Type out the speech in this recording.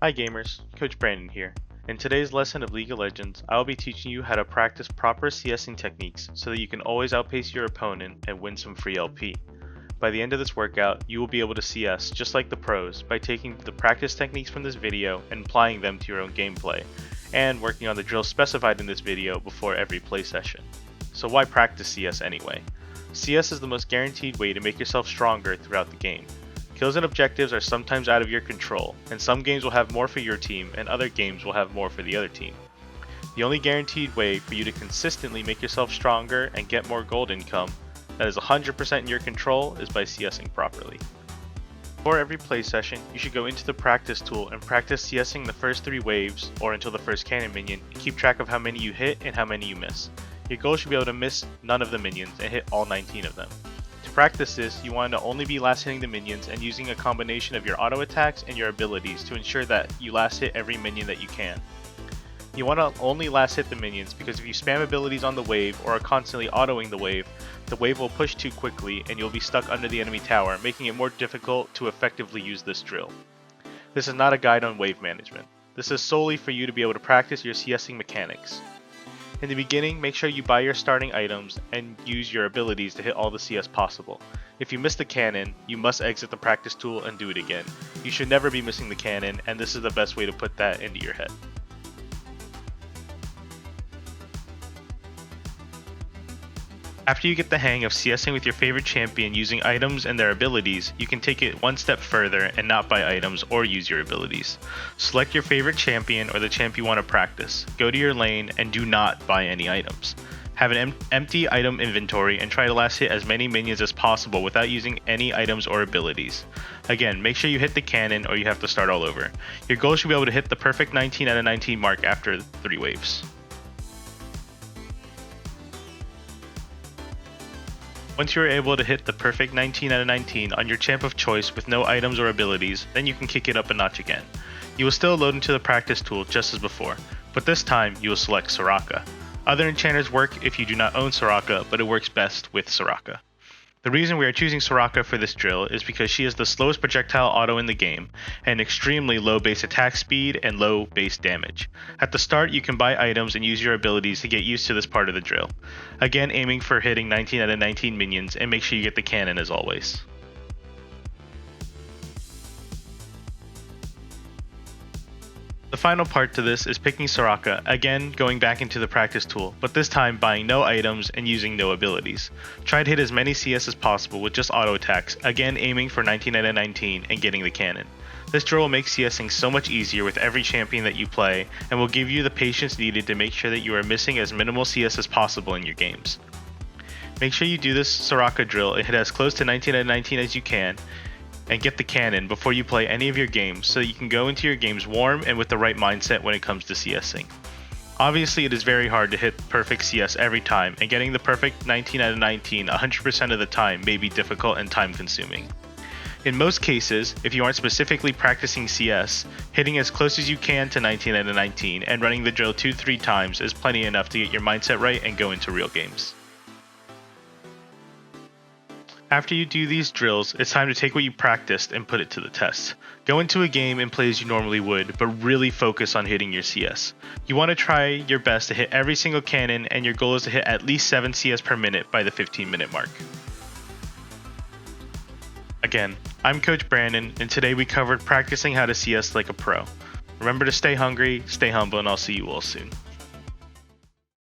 Hi gamers, Coach Brandon here. In today's lesson of League of Legends, I will be teaching you how to practice proper CSing techniques so that you can always outpace your opponent and win some free LP. By the end of this workout, you will be able to CS just like the pros by taking the practice techniques from this video and applying them to your own gameplay, and working on the drills specified in this video before every play session. So why practice CS anyway? CS is the most guaranteed way to make yourself stronger throughout the game. Kills and objectives are sometimes out of your control, and some games will have more for your team and other games will have more for the other team. The only guaranteed way for you to consistently make yourself stronger and get more gold income that is 100% in your control is by CSing properly. Before every play session, you should go into the practice tool and practice CSing the first 3 waves or until the first cannon minion and keep track of how many you hit and how many you miss. Your goal should be able to miss none of the minions and hit all 19 of them. To practice this, you want to only be last hitting the minions and using a combination of your auto attacks and your abilities to ensure that you last hit every minion that you can. You want to only last hit the minions because if you spam abilities on the wave or are constantly autoing the wave will push too quickly and you'll be stuck under the enemy tower, making it more difficult to effectively use this drill. This is not a guide on wave management. This is solely for you to be able to practice your CSing mechanics. In the beginning, make sure you buy your starting items and use your abilities to hit all the CS possible. If you miss the cannon, you must exit the practice tool and do it again. You should never be missing the cannon, and this is the best way to put that into your head. After you get the hang of CSing with your favorite champion using items and their abilities, you can take it one step further and not buy items or use your abilities. Select your favorite champion or the champ you want to practice. Go to your lane and do not buy any items. Have an empty item inventory and try to last hit as many minions as possible without using any items or abilities. Again, make sure you hit the cannon or you have to start all over. Your goal should be able to hit the perfect 19 out of 19 mark after 3 waves. Once you are able to hit the perfect 19 out of 19 on your champ of choice with no items or abilities, then you can kick it up a notch again. You will still load into the practice tool just as before, but this time you will select Soraka. Other enchanters work if you do not own Soraka, but it works best with Soraka. The reason we are choosing Soraka for this drill is because she is the slowest projectile auto in the game, and extremely low base attack speed and low base damage. At the start, you can buy items and use your abilities to get used to this part of the drill. Again, aiming for hitting 19 out of 19 minions, and make sure you get the cannon as always. The final part to this is picking Soraka, again going back into the practice tool, but this time buying no items and using no abilities. Try to hit as many CS as possible with just auto attacks, again aiming for 19 out of 19 and getting the cannon. This drill will make CSing so much easier with every champion that you play, and will give you the patience needed to make sure that you are missing as minimal CS as possible in your games. Make sure you do this Soraka drill and hit as close to 19 out of 19 as you can, and get the cannon before you play any of your games so that you can go into your games warm and with the right mindset when it comes to CSing. Obviously it is very hard to hit perfect CS every time, and getting the perfect 19 out of 19 100% of the time may be difficult and time consuming. In most cases, if you aren't specifically practicing CS, hitting as close as you can to 19 out of 19 and running the drill 2-3 times is plenty enough to get your mindset right and go into real games. After you do these drills, it's time to take what you practiced and put it to the test. Go into a game and play as you normally would, but really focus on hitting your CS. You want to try your best to hit every single cannon, and your goal is to hit at least 7 CS per minute by the 15-minute mark. Again, I'm Coach Brandon, and today we covered practicing how to CS like a pro. Remember to stay hungry, stay humble, and I'll see you all soon.